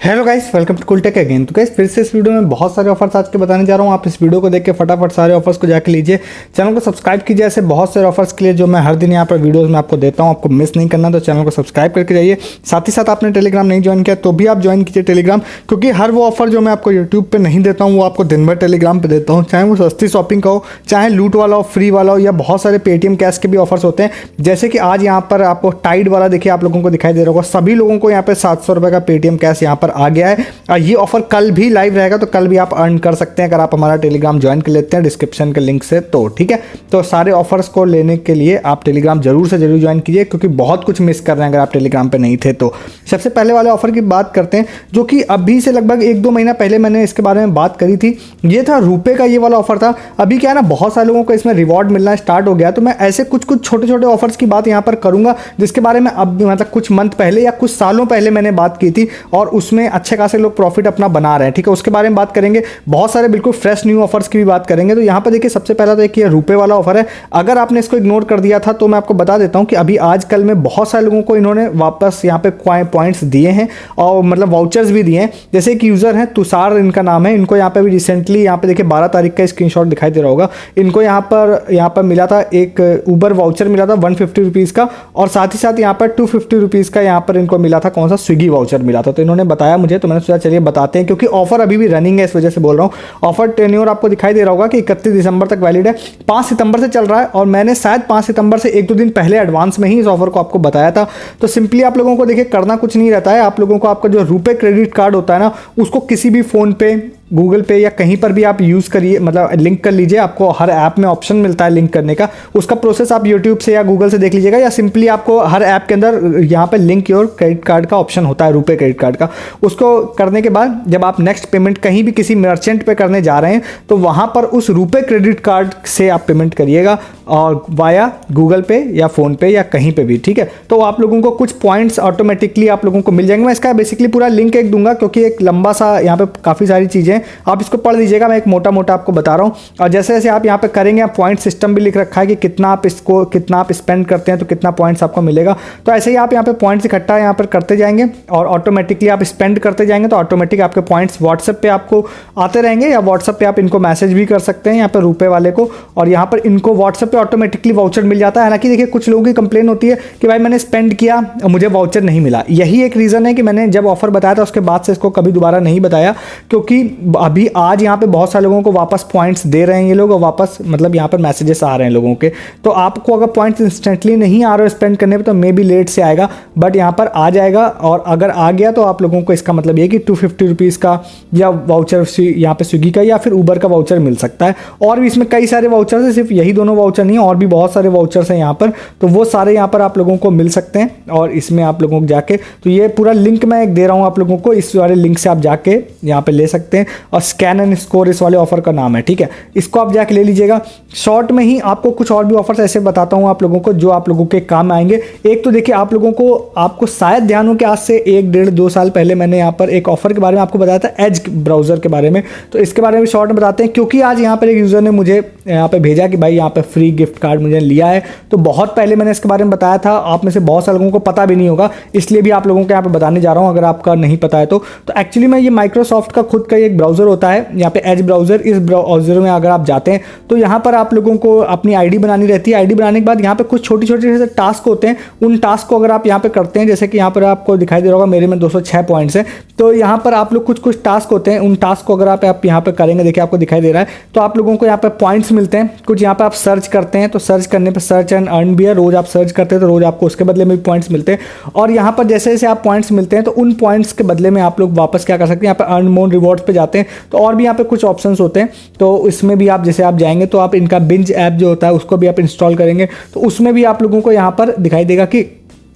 Hello guys, welcome to Cooltech again. तो guys फिर से इस वीडियो में बहुत सारे ऑफर्स आज के बताने जा रहा हूँ। आप इस वीडियो को देख के फटाफट सारे ऑफर्स को जाके लीजिए, चैनल को सब्सक्राइब कीजिए। ऐसे बहुत सारे ऑफर्स के लिए जो मैं हर दिन यहाँ पर वीडियोस में आपको देता हूँ, आपको मिस नहीं करना, तो चैनल को सब्सक्राइब करके जाइए। साथ ही साथ आपने टेलीग्राम नहीं ज्वाइन किया तो भी आप ज्वाइन कीजिए टेलीग्राम, क्योंकि हर वो ऑफर जो मैं आपको यूट्यूब पर नहीं देता हूँ वो आपको दिन भर टेलीग्राम पर देता हूँ। चाहे वो सस्ती शॉपिंग का हो, चाहे लूट वाला हो, फ्री वाला हो, या बहुत सारे पेटीएम कैश के भी ऑफर्स होते हैं। जैसे कि आज यहाँ पर आपको टाइड वाला देखिए आप लोगों को दिखाई दे रहा होगा। सभी लोगों को यहाँ पे 700 रुपये का पेटीएम कैश यहाँ पर आ गया है। ये ऑफर कल भी लाइव रहेगा, तो कल भी आप अर्न कर सकते हैं अगर आप हमारा टेलीग्राम ज्वाइन कर लेते हैं डिस्क्रिप्शन के लिंक से। तो ठीक है, तो सारे ऑफर्स को लेने के लिए आप टेलीग्राम जरूर से जरूर ज्वाइन कीजिए, क्योंकि बहुत कुछ मिस कर रहे हैं अगर आप टेलीग्राम पे नहीं थे तो। सबसे पहले वाले ऑफर की बात करते हैं, जो कि अभी से लगभग 1-2 महीना पहले मैंने इसके बारे में बात करी थी। ये था रुपए का ये वाला ऑफर था। अभी क्या है ना, बहुत सारे लोगों को इसमें रिवॉर्ड मिलना स्टार्ट हो गया, तो मैं ऐसे कुछ कुछ छोटे छोटे ऑफर्स की बात यहाँ पर करूंगा, जिसके बारे में अब मतलब कुछ मंथ पहले या कुछ सालों पहले मैंने बात की थी, और उसमें अच्छे खासे लोग प्रॉफिट अपना बना रहे हैं। ठीक है, उसके बारे में बात करेंगे। बहुत सारे बिल्कुल फ्रेश न्यू ऑफर्स की भी बात करेंगे। तो यहाँ पर देखिए, सबसे पहला तो एक ये रुपए वाला ऑफर है। अगर आपने इसको इग्नोर कर दिया था तो मैं आपको बता देता हूँ कि अभी आजकल में बहुत सारे लोगों को इन्होंने वापस यहाँ पे पॉइंट्स दिए हैं, और मतलब वाउचर्स भी दिए हैं। जैसे एक यूजर है तुषार, इनका नाम है। इनको यहाँ पे भी रिसेंटली यहाँ पे देखिए 12 तारीख का स्क्रीनशॉट दिखाई दे रहा होगा। इनको यहाँ पर मिला था एक उबर वाउचर मिला था 150 रुपीज़ का, और साथ ही साथ यहाँ पर 250 रुपीज़ का यहाँ पर इनको मिला था कौन सा, स्विगी वाउचर मिला था। तो इन्होंने बताया मुझे, तो मैंने सोचा चलिए बताते हैं, क्योंकि ऑफर अभी भी रनिंग है, इस वजह से बोल रहा हूँ। ऑफर टेन्योर आपको दिखाई दे रहा होगा कि 31 दिसंबर तक वैलिड है। 5 सितंबर से चल रहा है, और मैंने शायद 5 सितंबर से 1-2 दिन पहले एडवांस में ही इस ऑफर को आपको बताया था। तो सिंपली आप लोगों को देखिए करना कुछ नहीं रहता है। आप लोगों को आपका जो रुपए क्रेडिट कार्ड होता है ना, उसको किसी भी फोन पे, गूगल पे या कहीं पर भी आप यूज़ करिए, मतलब लिंक कर लीजिए। आपको हर ऐप में ऑप्शन मिलता है लिंक करने का। उसका प्रोसेस आप यूट्यूब से या गूगल से देख लीजिएगा, या सिंपली आपको हर ऐप के अंदर यहाँ पे लिंक योर क्रेडिट कार्ड का ऑप्शन होता है, रुपए क्रेडिट कार्ड का। उसको करने के बाद जब आप नेक्स्ट पेमेंट कहीं भी किसी मर्चेंट पे करने जा रहे हैं, तो वहाँ पर उस रुपए क्रेडिट कार्ड से आप पेमेंट करिएगा, और वाया गूगल पे या फ़ोन पे या कहीं पे भी। ठीक है, तो आप लोगों को कुछ पॉइंट्स ऑटोमेटिकली आप लोगों को मिल जाएंगे। मैं इसका बेसिकली पूरा लिंक एक दूंगा, क्योंकि एक लंबा सा यहाँ पे काफ़ी सारी चीज़ें, आप इसको पढ़ लीजिएगा। मैं एक मोटा मोटा आपको बता रहा हूँ, और जैसे जैसे आप यहाँ पे करेंगे, आप पॉइंट सिस्टम भी लिख रखा है कि कितना आप स्पेंड करते हैं तो कितना पॉइंट्स आपको मिलेगा। तो ऐसे ही आप यहाँ पे पॉइंट्स इकट्ठा यहाँ पर करते जाएंगे, और ऑटोमेटिकली आप स्पेंड करते जाएंगे, तो ऑटोमेटिक आपके पॉइंट्स व्हाट्सएप पे आपको आते रहेंगे, या व्हाट्सएप पे आप इनको मैसेज भी कर सकते हैं यहाँ पर रुपए वाले को, और यहाँ पर इनको व्हाट्सएप पे ऑटोमेटिकली वाउचर मिल जाता है। हालांकि देखिए, कुछ लोगों की कंप्लेन होती है कि भाई मैंने स्पेंड किया और मुझे वाउचर नहीं मिला। यही एक रीज़न है कि मैंने जब ऑफर बताया था उसके बाद से इसको कभी दोबारा नहीं बताया, क्योंकि अभी आज यहाँ पे बहुत सारे लोगों को वापस पॉइंट्स दे रहे हैं ये लोग, और वापस मतलब यहाँ पर मैसेजेस आ रहे हैं लोगों के। तो आपको अगर पॉइंट्स इंस्टेंटली नहीं आ रहे हो स्पेंड करने पे, तो मे बी लेट से आएगा, बट यहाँ पर आ जाएगा। और अगर आ गया तो आप लोगों को इसका मतलब ये कि 250 रुपीज़ का या वाउचर यहाँ पे स्विगी का या फिर उबर का वाउचर मिल सकता है। और भी इसमें कई सारे वाउचर्स हैं, सिर्फ यही दोनों वाउचर नहीं है, और भी बहुत सारे वाउचर्स हैं यहाँ पर। तो वो सारे यहाँ पर आप लोगों को मिल सकते हैं, और इसमें आप लोगों को जाके, तो ये पूरा लिंक मैं एक दे रहा हूँ आप लोगों को, इस वाले लिंक से आप जाके यहाँ पे ले सकते हैं। और स्कैन एंड स्कोर इस वाले ऑफर का नाम है। ठीक है, इसको आप जाके ले लीजिएगा। शॉर्ट में ही आपको कुछ और भी ऑफर्स ऐसे बताता हूँ आप लोगों को, जो आप लोगों के काम आएंगे। एक तो देखिए, आप लोगों को आपको शायद ध्यान हो कि आज से 1-1.5-2 साल पहले मैंने यहाँ पर एक ऑफर के बारे में आपको बताया था, एज ब्राउजर के बारे में। तो इसके बारे में शॉर्ट में बताते हैं, क्योंकि आज यहाँ पर एक यूजर ने मुझे यहाँ पे भेजा कि भाई यहाँ पे फ्री गिफ्ट कार्ड मुझे लिया है। तो बहुत पहले मैंने इसके बारे में बताया था, आप में से बहुत सारे लोगों को पता भी नहीं होगा, इसलिए भी आप लोगों को यहाँ पे बताने जा रहा हूँ, अगर आपका नहीं पता है तो। एक्चुअली में ये माइक्रोसॉफ्ट का खुद का एक ब्राउजर होता है, यहाँ पे एज ब्राउजर। इस ब्राउजर में अगर आप जाते हैं तो यहाँ पर आप लोगों को अपनी आईडी बनानी रहती है। आईडी बनाने के बाद यहाँ पे कुछ छोटी छोटी से टास्क होते हैं। उन टास्क को अगर आप यहाँ पे करते हैं, जैसे कि यहाँ पर आपको दिखाई दे रहा होगा मेरे में 206 पॉइंट्स हैं, तो यहाँ पर आप लोग कुछ टास्क होते हैं। उन टास्क को अगर आप यहाँ पे करेंगे, देखिए आपको दिखाई दे रहा है, तो आप लोगों को यहाँ पे पॉइंट्स मिलते हैं। कुछ यहाँ पे आप सर्च करते हैं, तो सर्च करने पर सर्च एंड अर्न भी है। रोज आप सर्च करते हैं तो रोज आपको उसके बदले में भी पॉइंट्स मिलते हैं। और यहाँ पर जैसे जैसे आप पॉइंट्स मिलते हैं, तो उन पॉइंट्स के बदले में आप लोग वापस क्या कर सकते हैं, यहाँ पे अर्न मोर रिवॉर्ड्स पे जाते हैं, तो और भी यहाँ पे कुछ ऑप्शंस होते हैं। तो इसमें भी आप जैसे आप जाएंगे, तो आप इनका बिंज ऐप जो होता है उसको भी आप इंस्टॉल करेंगे, तो उसमें भी आप लोगों को यहाँ पर दिखाई देगा कि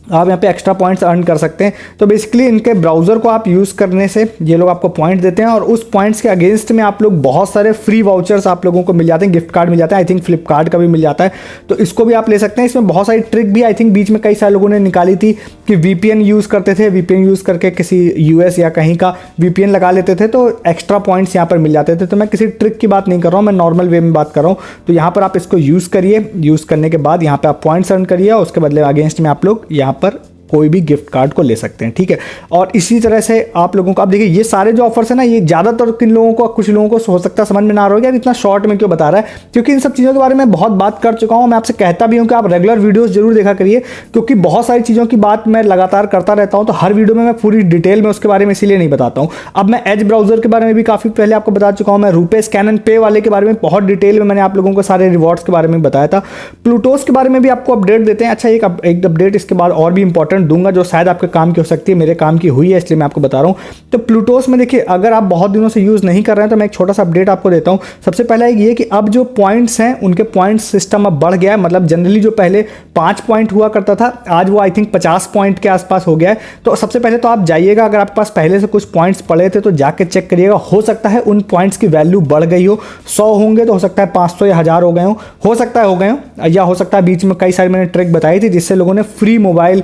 आप यहाँ पे एक्स्ट्रा पॉइंट्स अर्न कर सकते हैं। तो बेसिकली इनके ब्राउज़र को आप यूज़ करने से ये लोग आपको पॉइंट देते हैं, और उस पॉइंट्स के अगेंस्ट में आप लोग बहुत सारे फ्री वाउचर्स आप लोगों को मिल जाते हैं, गिफ्ट कार्ड मिल जाता है। आई थिंक फ्लिपकार्ट का भी मिल जाता है, तो इसको भी आप ले सकते हैं। इसमें बहुत सारी ट्रिक भी आई थिंक बीच में कई सारे लोगों ने निकाली थी कि वीपीएन यूज़ करते थे, वीपीएन यूज़ करके किसी यूएस या कहीं का वीपीएन लगा लेते थे, तो एक्स्ट्रा पॉइंट्स यहाँ पर मिल जाते थे। तो मैं किसी ट्रिक की बात नहीं कर रहा हूँ, मैं नॉर्मल वे में बात कर रहा हूँ। तो यहाँ पर आप इसको यूज़ करिए, यूज़ करने के बाद यहाँ पर आप पॉइंट्स अर्न करिए, और उसके बदले अगेंस्ट में आप लोग यहाँ पर कोई भी गिफ्ट कार्ड को ले सकते हैं, ठीक है। और इसी तरह से आप लोगों को, आप देखिए ये सारे जो ऑफर्स है ना, ये ज़्यादातर किन लोगों को, कुछ लोगों को हो सकता है समझ में ना आ रहा हो कि यार इतना शॉर्ट में क्यों बता रहा है, क्योंकि इन सब चीज़ों के बारे में बहुत बात कर चुका हूँ। मैं आपसे कहता भी हूँ कि आप रेगुलर वीडियोस जरूर देखा करिए, क्योंकि बहुत सारी चीज़ों की बात मैं लगातार करता रहता हूँ, तो हर वीडियो में मैं पूरी डिटेल में उसके बारे में इसीलिए नहीं बताता हूँ। अब मैं एज ब्राउजर के बारे में भी काफ़ी पहले आपको बता चुका हूँ, मैं रुपे स्कैन एंड पे वाले के बारे में बहुत डिटेल में मैंने आप लोगों को सारे रिवॉर्ड्स के बारे में बताया था। प्लूटोस के बारे में भी आपको अपडेट देते हैं। अच्छा, एक अपडेट इसके बाद और भी इंपॉर्टेंट दूंगा जो शायद आपके काम की हो सकती है, मेरे काम की हुई है इसलिए मैं आपको बता रहा हूँ। तो प्लूटोस में देखिए, अगर आप बहुत दिनों से यूज़ नहीं कर रहे हैं तो मैं एक छोटा सा अपडेट आपको देता हूँ। सबसे पहला ये कि अब जो पॉइंट्स हैं उनके पॉइंट सिस्टम अब बढ़ गया है। मतलब जनरली जो पहले 5 पॉइंट हुआ करता था, आज वो आई थिंक 50 पॉइंट के आसपास हो गया है। तो सबसे पहले तो आप जाइएगा, अगर आपके पास पहले से कुछ पॉइंट्स पड़े थे तो जाके चेक करिएगा, हो सकता है उन पॉइंट्स की वैल्यू बढ़ गई हो। 100 होंगे तो हो सकता है 500 या 1000 हो सकता है हो गए हो, या हो सकता है बीच में कई सारी मैंने ट्रिक बताई थी जिससे लोगों ने फ्री मोबाइल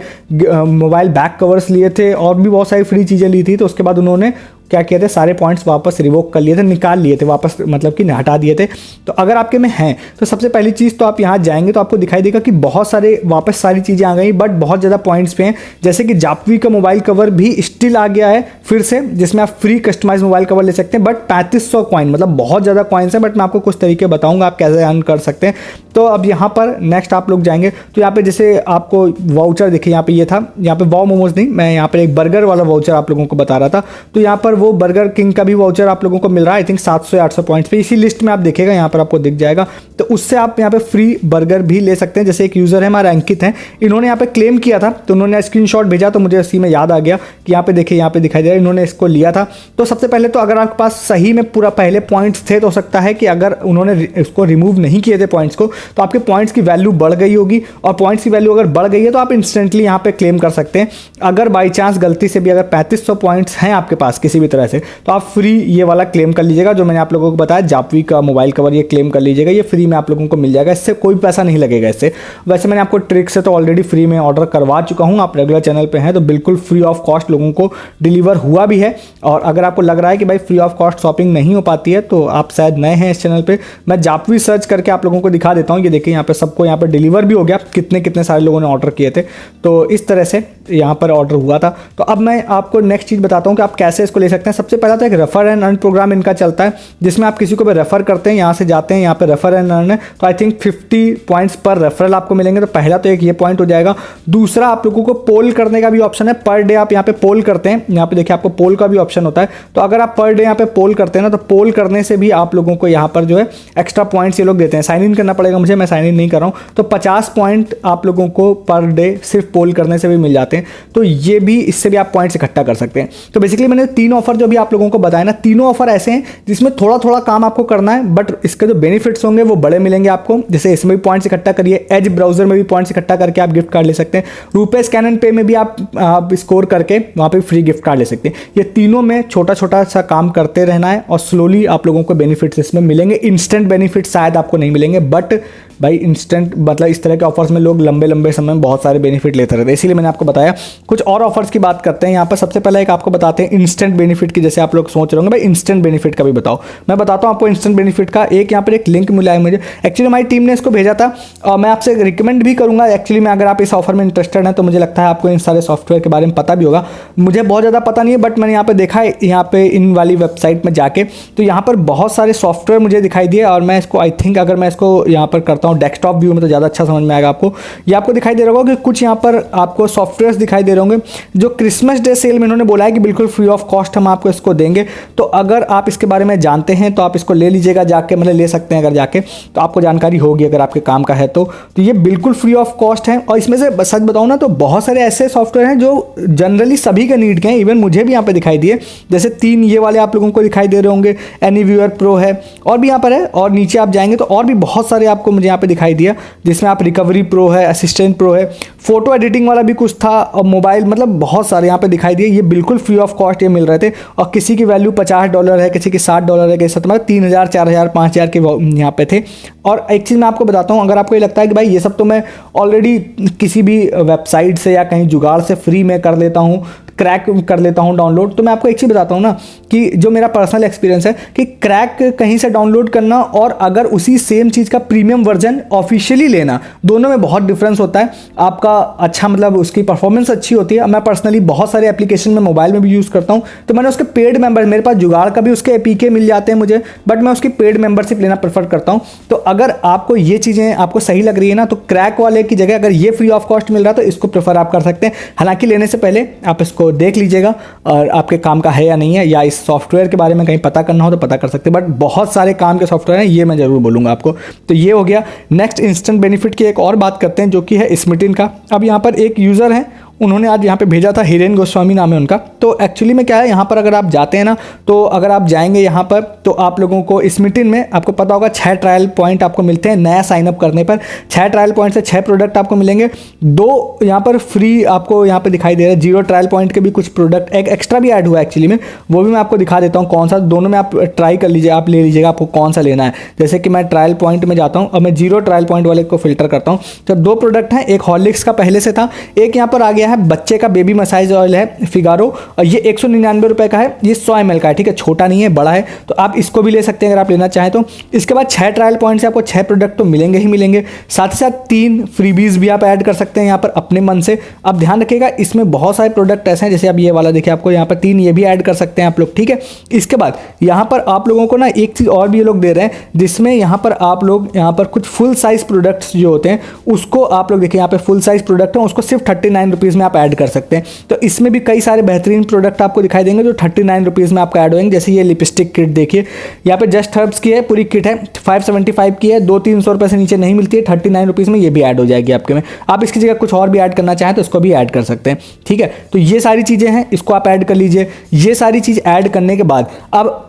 बैक कवर्स लिए थे और भी बहुत सारी फ्री चीज़ें ली थी। तो उसके बाद उन्होंने क्या किए थे, सारे पॉइंट्स वापस रिवोक कर लिए थे, निकाल लिए थे वापस, मतलब कि हटा दिए थे। तो अगर आपके में हैं तो सबसे पहली चीज़ तो आप यहाँ जाएंगे तो आपको दिखाई देगा कि बहुत सारे वापस सारी चीज़ें आ गई, बट बहुत ज़्यादा पॉइंट्स पे हैं। जैसे कि जापवी का मोबाइल कवर भी स्टिल आ गया है फिर से, जिसमें आप फ्री कस्टमाइज मोबाइल कवर ले सकते हैं, बट 3500 कॉइन, मतलब बहुत ज़्यादा कॉइन्स हैं। बट मैं आपको कुछ तरीके बताऊँगा आप कैसे अर्न कर सकते हैं। तो अब यहाँ पर नेक्स्ट आप लोग जाएंगे तो यहाँ पे जैसे आपको वाउचर देखिए, यहाँ पे ये था, यहाँ पे वाव मोमोज नहीं, मैं यहाँ पर एक बर्गर वाला वाउचर आप लोगों को बता रहा था। तो यहाँ पर वो बर्गर किंग का भी वाउचर आप लोगों को मिल रहा है आई थिंक 700 या 800 पॉइंट्स पे। इसी लिस्ट में आप देखिएगा यहाँ पर आपको दिख जाएगा, तो उससे आप यहाँ पे फ्री बर्गर भी ले सकते हैं। जैसे एक यूज़र है हमारा अंकित है, इन्होंने यहाँ पे क्लेम किया था तो उन्होंने स्क्रीनशॉट भेजा, तो मुझे इसी में याद आ गया कि यहाँ पे देखिए, यहाँ पे दिखाई दे रहा है इन्होंने इसको लिया था। तो सबसे पहले तो अगर आपके पास सही में पूरा पहले पॉइंट्स थे तो हो सकता है कि अगर उन्होंने इसको रिमूव नहीं किए थे पॉइंट्स को, तो आपके पॉइंट्स की वैल्यू बढ़ गई होगी, और पॉइंट्स की वैल्यू अगर बढ़ गई है तो आप इंस्टेंटली यहाँ पे क्लेम कर सकते हैं। अगर बाई चांस गलती से भी अगर 3500 पॉइंट्स हैं आपके पास किसी भी तरह से, तो आप फ्री ये वाला क्लेम कर लीजिएगा जो मैंने आप लोगों को बताया, जापवी का मोबाइल कवर, ये क्लेम कर लीजिएगा, ये फ्री में आप लोगों को मिल जाएगा, इससे कोई पैसा नहीं लगेगा इससे। वैसे मैंने आपको ट्रिक से तो ऑलरेडी फ्री में ऑर्डर करवा चुका हूँ, आप रेगुलर चैनल पे हैं तो बिल्कुल फ्री ऑफ कॉस्ट लोगों को डिलीवर हुआ भी है। और अगर आपको लग रहा है कि भाई फ्री ऑफ कॉस्ट शॉपिंग नहीं हो पाती है तो आप शायद नए हैं इस चैनल पे, मैं जापवी सर्च करके आप लोगों को दिखा देता हूँ। ये देखिए यहाँ पे सबको यहाँ पे डिलीवर भी हो गया, कितने कितने सारे लोगों ने ऑर्डर किए थे, तो इस तरह से यहाँ पर ऑर्डर हुआ था। तो अब मैं आपको नेक्स्ट चीज़ बताता हूँ कि आप कैसे इसको ले सकते हैं। सबसे पहला तो एक रेफर एंड अर्न प्रोग्राम इनका चलता है, जिसमें आप किसी को भी रेफर करते हैं, यहाँ से जाते हैं, यहाँ पे रेफर एंड अर्न है, तो आई थिंक 50 पॉइंट्स पर रेफरल आपको मिलेंगे। तो पहला तो एक ये पॉइंट हो जाएगा। दूसरा, आप लोगों को पोल करने का भी ऑप्शन है, पर डे आप यहाँ पे पोल करते हैं, यहाँ पे देखिए आपको पोल का भी ऑप्शन होता है। तो अगर आप पर डे यहाँ पे पोल करते हैं ना, तो पोल करने से भी आप लोगों को यहाँ पर जो है एक्स्ट्रा पॉइंट्स ये लोग देते हैं। साइन इन करना पड़ेगा मुझे, मैं साइन इन नहीं कर रहा हूँ। तो 50 पॉइंट आप लोगों को पर डे सिर्फ पोल करने से भी मिल जाते हैं, तो ये भी, इससे भी आप पॉइंट्स इकट्ठा कर सकते हैं। तो बेसिकली मैंने 3 ऑफर जो भी आप लोगों को बताया ना, तीनों ऑफर ऐसे हैं जिसमें थोड़ा थोड़ा काम आपको करना है, बट इसके जो बेनिफिट्स होंगे वो बड़े मिलेंगे आपको। जैसे इसमें भी पॉइंट्स इकट्ठा करिए, एज ब्राउजर में भी पॉइंट्स इकट्ठा करके आप गिफ्ट कार्ड ले सकते हैं, रुपे स्कैन एंड पे में भी आप स्कोर करके वहाँ पे फ्री गिफ्ट कार्ड ले सकते हैं। ये तीनों में छोटा छोटा सा काम करते रहना है और स्लोली आप लोगों को बेनिफिट्स इसमें मिलेंगे। इंस्टेंट बेनिफिट शायद आपको नहीं मिलेंगे, बट भाई इंस्टेंट मतलब इस तरह के ऑफर्स में लोग लंबे लंबे समय में बहुत सारे बेनिफिट लेते रहते हैं, इसीलिए मैंने आपको बताया। कुछ और ऑफर्स की बात करते हैं यहाँ पर। सबसे पहले एक आपको बताते हैं इंस्टेंट बेनिफिट की। जैसे आप लोग सोच रहे होंगे भाई इंस्टेंट बेनिफिट का भी बताओ, मैं बताता हूँ आपको इंस्टेंट बेनिफिट का। एक यहाँ पर एक लिंक मिला है मुझे, एक्चुअली हमारी टीम ने इसको भेजा था और मैं आपसे रिकमेंड भी करूँगा एक्चुअली में, अगर आप इस ऑफर में इंटरेस्टेड हैं तो मुझे लगता है आपको इन सारे सॉफ्टवेयर के बारे में पता भी होगा। मुझे बहुत ज़्यादा पता नहीं है, बट मैंने यहाँ पे देखा है, यहाँ पे इन वाली वेबसाइट में जाके, तो यहाँ पर बहुत सारे सॉफ्टवेयर मुझे दिखाई दिए। और मैं इसको आई थिंक अगर मैं इसको यहाँ पर करता हूँ डेस्कटॉप व्यू में तो ज़्यादा अच्छा समझ में आएगा आपको। ये आपको दिखाई दे रहा होगा कि कुछ यहाँ पर आपको सॉफ्टवेयर दिखाई दे रहे होंगे जो क्रिसमस डे सेल में इन्होंने बोला है कि बिल्कुल फ्री ऑफ कॉस्ट हम आपको इसको देंगे। तो अगर आप इसके बारे में जानते हैं तो आप इसको ले लीजिएगा जाके, मतलब ले सकते हैं अगर जाके, तो आपको जानकारी होगी अगर आपके काम का है तो ये बिल्कुल फ्री ऑफ कॉस्ट है। और इसमें से सच बताऊँ ना तो बहुत सारे ऐसे सॉफ्टवेयर हैं जो जनरली सभी के नीड के हैं, इवन मुझे भी यहाँ पे दिखाई दिए। जैसे 3 ये वाले आप लोगों को दिखाई दे रहे होंगे, एनीव्यूअर प्रो है और भी यहाँ पर है, और नीचे आप जाएंगे तो और भी बहुत सारे आपको मुझे यहाँ पे दिखाई दिया, जिसमें आप रिकवरी प्रो है, असिस्टेंट प्रो है, फोटो एडिटिंग वाला भी कुछ था, और मोबाइल, मतलब बहुत सारे यहाँ पे दिखाई दिए। ये बिल्कुल फ्री ऑफ कॉस्ट ये मिल रहे थे, और किसी की वैल्यू $50 है, किसी की $60 है, किसी मतलब 3000, 4000, 5000 के यहाँ पे थे। और एक चीज़ मैं आपको बताता हूँ, अगर आपको ये लगता है कि भाई ये सब तो मैं ऑलरेडी किसी भी वेबसाइट से या कहीं जुगाड़ से फ्री में कर लेता हूँ, क्रैक कर लेता हूँ डाउनलोड। तो मैं आपको एक चीज़ बताता हूँ ना कि जो मेरा पर्सनल एक्सपीरियंस है कि क्रैक कहीं से डाउनलोड करना और अगर उसी सेम चीज़ का प्रीमियम वर्जन ऑफिशियली लेना, दोनों में बहुत डिफरेंस होता है। आपका अच्छा मतलब उसकी परफॉर्मेंस अच्छी होती है। मैं पर्सनली बहुत सारे एप्लीकेशन में मोबाइल में भी यूज़ करता हूँ, तो मैंने उसके पेड मेंबर, मेरे पास जुगाड़ का भी उसके एपीके मिल जाते हैं मुझे, बट मैं उसकी पेड मेंबरशिप लेना प्रेफर करता हूँ। तो अगर आपको ये चीज़ें आपको सही लग रही है ना, तो क्रैक वाले की जगह अगर ये फ्री ऑफ कॉस्ट मिल रहा है तो इसको प्रेफर आप कर सकते हैं। हालांकि लेने से पहले आप इसको देख लीजिएगा और आपके काम का है या नहीं है, या इस सॉफ्टवेयर के बारे में कहीं पता करना हो तो पता कर सकते हैं। बट बहुत सारे काम के सॉफ्टवेयर हैं, ये मैं जरूर बोलूँगा आपको। तो ये हो गया। नेक्स्ट इंस्टेंट बेनिफिट की एक और बात करते हैं जो कि है स्मिटिन का। अब यहाँ पर एक यूज़र है, उन्होंने आज यहाँ पे भेजा था, हिरेन गोस्वामी नाम है उनका। तो एक्चुअली में क्या है, यहाँ पर अगर आप जाते हैं ना, तो अगर आप जाएंगे यहाँ पर तो आप लोगों को स्मिटिन में आपको पता होगा 6 ट्रायल पॉइंट आपको मिलते हैं नया साइनअप करने पर। 6 ट्रायल पॉइंट से 6 प्रोडक्ट आपको मिलेंगे। 2 यहाँ पर फ्री आपको यहाँ पे दिखाई दे रहा है। 0 ट्रायल पॉइंट के भी कुछ प्रोडक्ट एक एक्स्ट्रा भी ऐड हुआ है एक्चुअली में, वो भी मैं आपको दिखा देता हूँ कौन सा। दोनों में आप ट्राई कर लीजिए, आप ले लीजिएगा आपको कौन सा लेना है। जैसे कि मैं ट्रायल पॉइंट में जाता हूँ और मैं 0 ट्रायल पॉइंट वाले को फिल्टर करता हूँ। तो 2 प्रोडक्ट हैं, एक हॉर्लिक्स का पहले से था, एक यहाँ पर आ गया है बच्चे का बेबी मसाज ऑयल है फिगारो, और ये 199 रुपए का है। ये 100 ml का है, ठीक है, छोटा नहीं है बड़ा है, तो आप इसको भी ले सकते हैं अगर आप लेना चाहें तो। इसके बाद 6 ट्रायल पॉइंट से आपको 6 प्रोडक्ट तो मिलेंगे ही मिलेंगे, साथ ही साथ 3 फ्रीबीज भी आप ऐड कर सकते हैं यहाँ पर अपने मन से। अब ध्यान रखिएगा, इसमें बहुत सारे प्रोडक्ट ऐसे हैं, जैसे अब ये वाला देखिए, आपको यहाँ पर 3 ये भी ऐड कर सकते हैं आप लोग, ठीक है। इसके बाद यहाँ पर आप लोगों को ना एक चीज़ और भी ये लोग दे रहे हैं, जिसमें यहाँ पर आप लोग यहाँ पर कुछ फुल साइज प्रोडक्ट्स जो होते हैं उसको आप लोग देखिए, यहाँ पे फुल साइज प्रोडक्ट है, उसको सिर्फ 39 रुपीज़ में आप ऐड कर सकते हैं। तो इसमें भी कई सारे बेहतरीन प्रोडक्ट आपको दिखाई देंगे जो 39 रुपीज़ में आपको ऐड होंगे। जैसे ये लिपस्टिक किट देखिए, यहाँ पे जस्ट हर्ब्स की है, पूरी किट है, 575 की है, 200-300 रुपये से नीचे नहीं मिलती है। 39 रुपीज़ में ये भी ऐड हो जाएगी आपके में। आप इसकी जगह कुछ और भी ऐड करना चाहें तो इसको भी ऐड कर सकते हैं, ठीक है। तो ये सारी चीज़ें हैं, इसको आप ऐड कर लीजिए। ये सारी चीज़ ऐड करने के बाद अब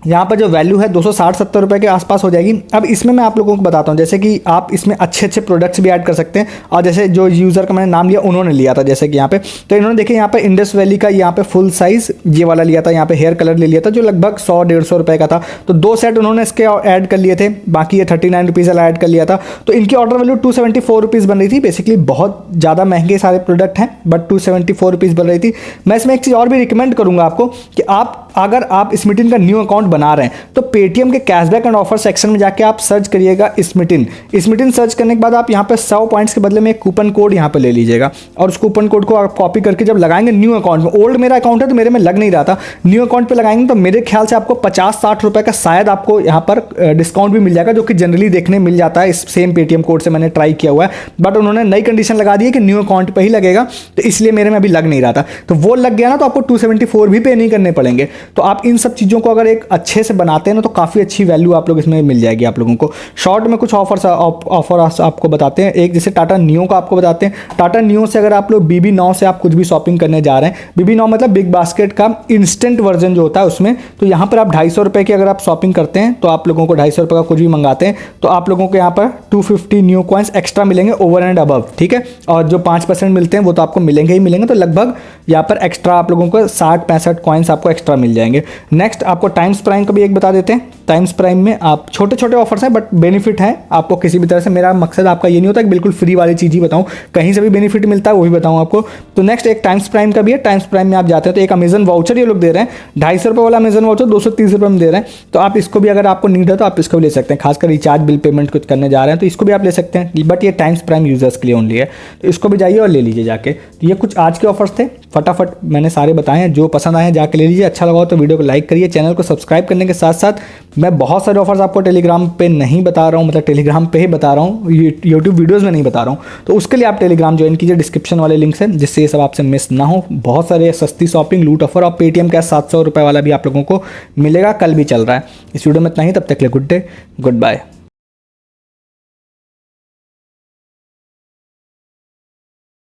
यहाँ पर जो वैल्यू है 260-70 रुपये के आसपास हो जाएगी। अब इसमें मैं आप लोगों को बताता हूँ, जैसे कि आप इसमें अच्छे अच्छे प्रोडक्ट्स भी ऐड कर सकते हैं। और जैसे जो यूज़र का मैंने नाम लिया, उन्होंने लिया था जैसे कि यहाँ पे, तो इन्होंने देखिए यहाँ पे इंडस वैली का यहाँ पे फुल साइज़ ये वाला लिया था, यहाँ पे हेयर कलर ले लिया था जो लगभग 100-150 रुपये का था। तो 2 सेट उन्होंने इसके ऐड कर लिए थे, बाकी ये 39 रुपीज़ वाला ऐड कर लिया था। तो इनकी ऑर्डर वैल्यू 274 रुपीज़ बन रही थी। बेसिकली बहुत ज़्यादा महंगे सारे प्रोडक्ट हैं, बट 274 रुपीज़ बन रही थी। मैं इसमें एक चीज़ और भी रिकमेंड करूँगा आपको कि अगर आप स्मिटिन का न्यू अकाउंट बना रहे हैं तो पेटीएम के कैशबैक एंड ऑफर सेक्शन में जाके आप सर्च करिएगा स्मिटिन सर्च करने के बाद आप यहाँ पे 100 पॉइंट्स के बदले में एक कूपन कोड यहाँ पे ले लीजिएगा, और उस कूपन कोड को आप कॉपी करके जब लगाएंगे न्यू अकाउंट में, ओल्ड मेरा अकाउंट है तो मेरे में लग नहीं रहा था, न्यू अकाउंट पे लगाएंगे तो मेरे ख्याल से आपको 50-60 रुपये का शायद आपको यहाँ पर डिस्काउंट भी मिल जाएगा, जो कि जनरली देखने मिल जाता है इस सेम पेटीएम कोड से। मैंने ट्राई किया हुआ है, बट उन्होंने नई कंडीशन लगा दी है कि न्यू अकाउंट पर ही लगेगा, तो इसलिए मेरे में अभी लग नहीं रहा था। तो वो लग गया ना, तो आपको 274 भी पे नहीं करने पड़ेंगे। तो आप इन सब चीज़ों को अगर एक अच्छे से बनाते हैं ना, तो काफ़ी अच्छी वैल्यू आप लोग इसमें मिल जाएगी आप लोगों को। शॉर्ट में कुछ ऑफर आपको बताते हैं। एक जैसे टाटा नियो का आपको बताते हैं। टाटा नियो से अगर आप लोग BB Now से आप कुछ भी शॉपिंग करने जा रहे हैं, BB Now मतलब बिग बास्केट का इंस्टेंट वर्जन जो होता है उसमें, तो यहाँ पर आप 250 रुपये की अगर आप शॉपिंग करते हैं तो आप लोगों को 250 रुपये का कुछ भी मंगाते हैं तो आप लोगों को यहाँ पर 250 न्यू कॉइन्स एक्स्ट्रा मिलेंगे ओवर एंड अबव, ठीक है। और जो 5% मिलते हैं वो तो आपको मिलेंगे ही मिलेंगे, तो लगभग यहाँ पर एक्स्ट्रा आप लोगों को 60-65 कॉइन्स आपको एक्स्ट्रा मिल जाएंगे। नेक्स्ट आपको टाइम्स प्राइम का भी एक बता देते हैं। टाइम्स प्राइम में आप छोटे छोटे ऑफर्स हैं, बट बेनिफिट है आपको किसी भी तरह से। मेरा मकसद आपका ये नहीं होता कि बिल्कुल फ्री वाली चीज़ ही बताऊं, कहीं से भी बेनिफिट मिलता है वो भी बताऊं आपको। तो नेक्स्ट एक टाइम्स प्राइम का भी है। टाइम्स प्राइम में आप जाते हैं तो एक अमेजन वाउचर ये लोग दे रहे हैं, 250 रुपये वाला अमेजन वाउचर 230 रुपये में दे रहे हैं। तो आप इसको भी अगर आपको नीड है तो आप इसको भी ले सकते हैं, खासकर रिचार्ज बिल पेमेंट कुछ करने जा रहे हैं तो इसको भी आप ले सकते हैं, बट ये टाइम्स प्राइम यूजर्स के लिए ओनली है, तो इसको भी जाइए और ले लीजिए जाके। तो ये कुछ आज के ऑफर्स थे, फटाफट मैंने सारे बताए हैं, जो पसंद आए जाके ले लीजिए। अच्छा लगा हो तो वीडियो को लाइक करिए, चैनल को सब्सक्राइब करने के साथ साथ मैं बहुत सारे ऑफर्स आपको टेलीग्राम पे नहीं बता रहा हूँ, मतलब टेलीग्राम पे ही बता रहा हूँ, यूट्यूब वीडियोस में नहीं बता रहा हूँ। तो उसके लिए आप टेलीग्राम ज्वाइन कीजिए, डिस्क्रिप्शन वाले लिंक है, जिससे ये सब आपसे मिस ना हो। बहुत सारे सस्ती शॉपिंग लूट ऑफर और पेटीएम का 700 रुपये वाला भी आप लोगों को मिलेगा, कल भी चल रहा है। इस वीडियो में इतना ही, तब तक के लिए गुड डे, गुड बाय।